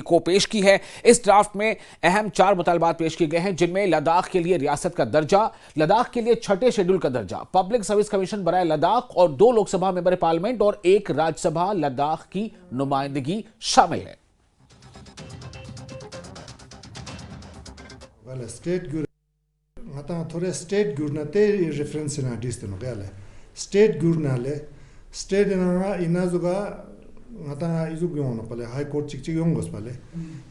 को पेश की है। इस ड्राफ्ट में अहम 4 मुतालबात पेश किए गए हैं, जिनमें लद्दाख के लिए रियासत का दर्जा, लद्दाख के लिए छठे शेड्यूल का दर्जा, पब्लिक सर्विस कमीशन बराए लद्दाख और 2 लोकसभा मेंबर पार्लियामेंट और 1 राज्यसभा लद्दाख की नुमाइंदगी शामिल है। थोड़े स्टेट गुरना ते रेफरेंस ना डिस तो गले स्टेट गुरना ले स्टेट ना इना जुगा ngata izu gyong no pale high court chik chik yong gos pale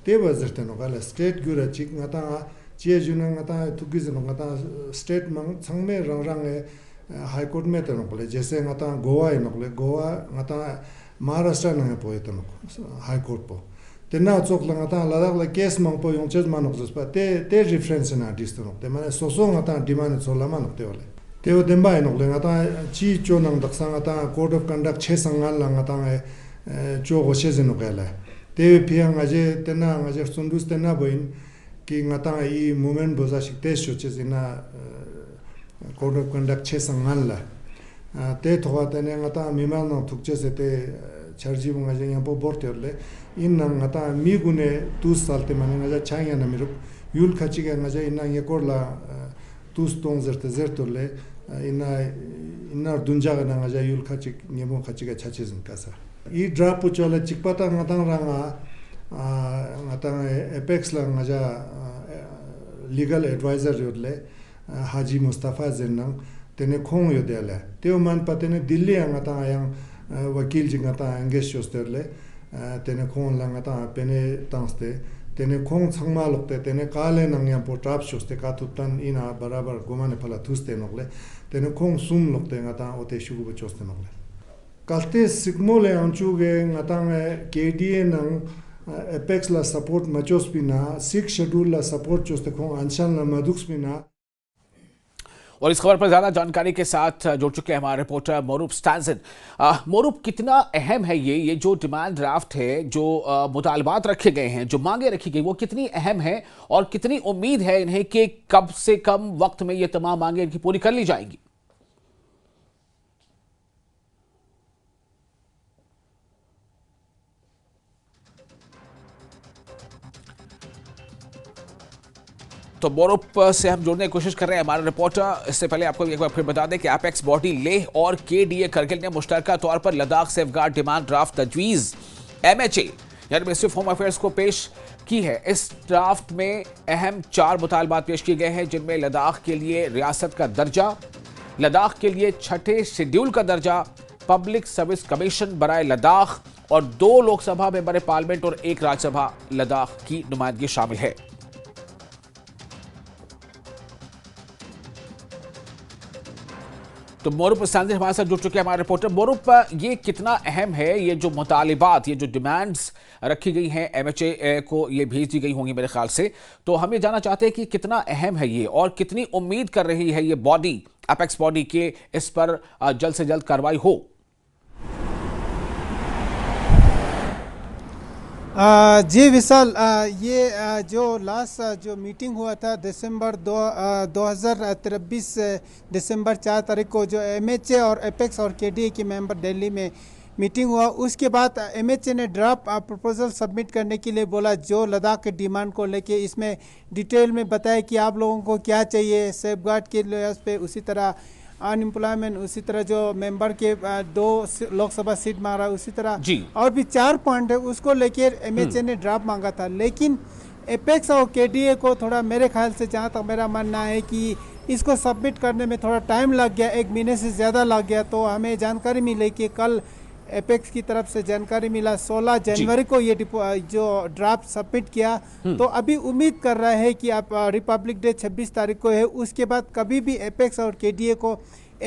te bazar te no gala state gura chik ngata che juna ngata thugiz no ngata state mang changme rang rang high court me te no pale jaise ngata goa no pale goa ngata maharashtra na po te no high court po tenna chok la ngata ladakh la case mang po yong chez manok jos pa te reference na dist no te mane so so ngata demand chola manok te wale te o demba no le ngata chi chonang daksa ngata code of conduct che sangal la ngata जो गोशे no गला ते पियांग अजे तना अजे सुंदुस तना बोइन कि ngata ई movement बोजा शिकते सोचे जिना कोड ऑफ कंडक्ट छे संगाल ला ते थोवा तने ngata मिमाल नो थुकचे से ते छरजी बुंगा जे यहां बोर्ते ले इन ngata मी गुने 2 साल ते माने ngजा छाया न मिरु यूल खची के ngजा इना ये कोरला 2 स्टोन जरते जरतोले इना दुंजा न ngजा यूल खची नेमो खची के छाचे जिन कासा ई drop पुचोला चिकपता ngata ranga ngata apex la ngaja legal advisor yodle haji mustafa zenang tene khong yodela teo man patene dilli ngata yang wakil ji ngata engage shosterle tene khong la ngata pene tangste tene khong changma lokte tene kale nangya po trap shoste ka tutan ina barabar gomane phala thuste nogle tene khong sum lokte ngata ote shugu bochoste nogle kalte sigmole anchuge ngatang KDA nang apex la support machos pina 6 schedule la support choste khong anshan la madux pina। और इस खबर पर ज्यादा जानकारी के साथ जुड़ चुके हैं हमारे रिपोर्टर मोरूप स्टैंसन। मोरूप, कितना अहम है ये जो डिमांड ड्राफ्ट है, जो मुतालबात रखे गए हैं, जो मांगे रखी गई, वो कितनी अहम है और कितनी उम्मीद है इन्हें कि कब से कम वक्त में ये तमाम मांगे इनकी पूरी कर ली जाएंगी? तो मोरूप से हम जोड़ने की कोशिश कर रहे हैं हमारे रिपोर्टर। इससे पहले आपको एक बार फिर बता दें कि एपेक्स बॉडी लेह और केडीए करगिल ने मुश्तरका तौर पर लद्दाख सेफगार्ड डिमांड ड्राफ्ट तजवीज़ MHA यानी मिनिस्ट्री ऑफ होम अफेयर्स को पेश की है। इस ड्राफ्ट में अहम 4 मुतालबात पेश किए गए हैं, जिनमें लद्दाख के लिए रियासत का दर्जा, लद्दाख के लिए छठे शेड्यूल का दर्जा, पब्लिक सर्विस कमीशन बराए लद्दाख और 2 लोकसभा मेंबर पार्लियामेंट और 1 राज्यसभा लद्दाख की नुमाइंदगी शामिल है। तो मोरूप स्टैंसन हमारे साथ जुड़ चुके हैं हमारे रिपोर्टर। मोरूप, ये कितना अहम है, ये जो मुतालिबात, ये जो डिमांड्स रखी गई हैं MHA को ये भेज दी गई होंगी मेरे ख्याल से, तो हम ये जानना चाहते हैं कि कितना अहम है ये और कितनी उम्मीद कर रही है ये बॉडी, एपेक्स बॉडी, के इस पर जल्द से जल्द कार्रवाई हो? जी विशाल, ये जो लास्ट जो मीटिंग हुआ था दिसंबर 2023 दिसंबर 4 तारीख को, जो MHA और एपेक्स और KDA के मेंबर दिल्ली में मीटिंग हुआ, उसके बाद MHA ने ड्राफ्ट प्रपोजल सबमिट करने के लिए बोला, जो लद्दाख के डिमांड को लेके इसमें डिटेल में बताया कि आप लोगों को क्या चाहिए सेफगार्ड के लिहाज पे, उसी तरह अनएम्प्लॉयमेंट, उसी तरह जो मेंबर के 2 लोकसभा सीट मांगा, उसी तरह और भी 4 पॉइंट है, उसको लेकर MHA ने ड्राफ्ट मांगा था। लेकिन एपेक्स और KDA को थोड़ा, मेरे ख्याल से जहाँ तक मेरा मानना है कि इसको सबमिट करने में थोड़ा टाइम लग गया, 1 महीने से ज़्यादा लग गया। तो हमें जानकारी मिली कि कल एपेक्स की तरफ से जानकारी मिला 16 जनवरी को ये जो ड्राफ्ट सबमिट किया। तो अभी उम्मीद कर रहा है कि आप रिपब्लिक डे 26 तारीख को है, उसके बाद कभी भी एपेक्स और KDA को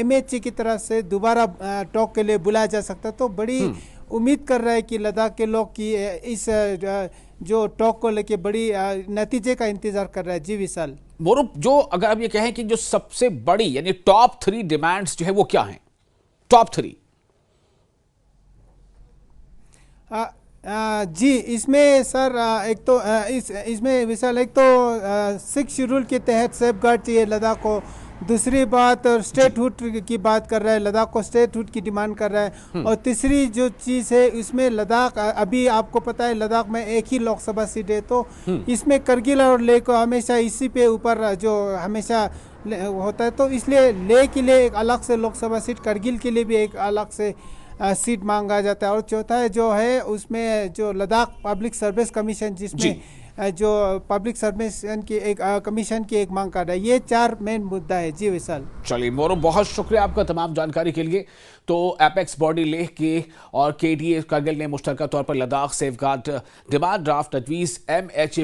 MHA की तरफ से दोबारा टॉक के लिए बुलाया जा सकता है। तो बड़ी उम्मीद कर रहा है कि लद्दाख के लोग की इस जो टॉक को लेके बड़ी नतीजे का इंतजार कर रहा है। जी विशाल। मोरूप, जो अगर आप ये कहें कि जो सबसे बड़ी यानी टॉप 3 डिमांड्स जो है वो क्या हैं, टॉप 3? जी, इसमें सर एक तो इसमें विशाल, एक तो 6 शेड्यूल के तहत सेफगार्ड चाहिए लद्दाख को, दूसरी बात स्टेटहुड की बात कर रहा है, लद्दाख को स्टेटहुड की डिमांड कर रहा है। और तीसरी जो चीज़ है इसमें लद्दाख, अभी आपको पता है लद्दाख में एक ही लोकसभा सीट है, तो इसमें करगिल और लेह को हमेशा इसी पे ऊपर जो हमेशा होता है, तो इसलिए लेह के लिए एक अलग से लोकसभा सीट, करगिल के लिए भी एक अलग से सीट मांगा जाता है। और चौथा जो है उसमें जो लद्दाख पब्लिक सर्विस कमीशन, जिसमें जो पब्लिक सर्विस की एक कमीशन की एक मांग कर रहा है। ये 4 मेन मुद्दा है। जी विशाल। चलिए मोरो, बहुत शुक्रिया आपका तमाम जानकारी के लिए। तो एपेक्स बॉडी लेह के और केडीए करगिल ने मुश्तरका तौर पर लद्दाख सेफगार्ड डिमांड ड्राफ्ट तजवीज़ MHA